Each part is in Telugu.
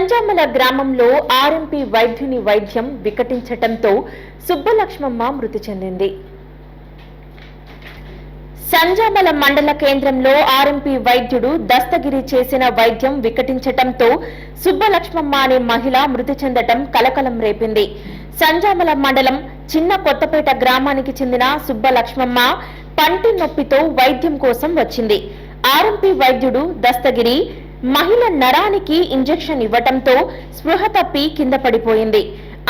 సంజామల గ్రామంలో ఆర్ఎంపీ వైద్యుని వైద్యం వికటించటంతో సుబ్బలక్ష్మమ్మ మృతి చెందింది. సంజామల మండల కేంద్రంలో ఆర్ఎంపీ వైద్యుడు దస్తగిరి చేసిన వైద్యం వికటించటంతో సుబ్బలక్ష్మమ్మ అనే మహిళ మృతి చెందటం కలకలం రేపింది. సంజామల మండలం చిన్న కొత్తపేట గ్రామానికి చెందిన సుబ్బలక్ష్మమ్మ పంటి నొప్పితో వైద్యం కోసం వచ్చింది. ఆర్ఎంపీ వైద్యుడు దస్తగిరి మహిళ నరానికి ఇంజెక్షన్ ఇవ్వటంతో స్పృహ తప్పి కింద పడిపోయింది.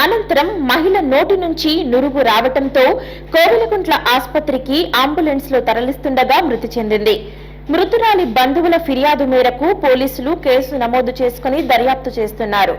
అనంతరం మహిళ నోటి నుంచి నురుగు రావటంతో కోవిలకుంట్ల ఆసుపత్రికి అంబులెన్స్ లో తరలిస్తుండగా మృతి చెందింది. మృతురాలి బంధువుల ఫిర్యాదు మేరకు పోలీసులు కేసు నమోదు చేసుకుని దర్యాప్తు చేస్తున్నారు.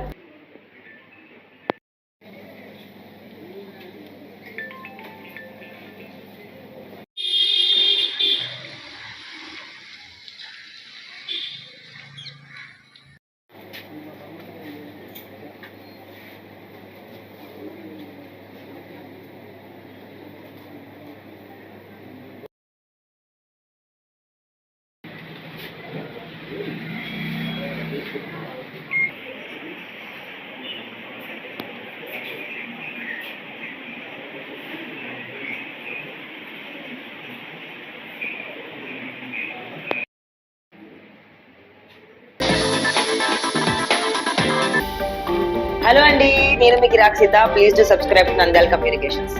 హలో అండి, నేను మీకు Rakshitha. Please to subscribe Nandyal communications.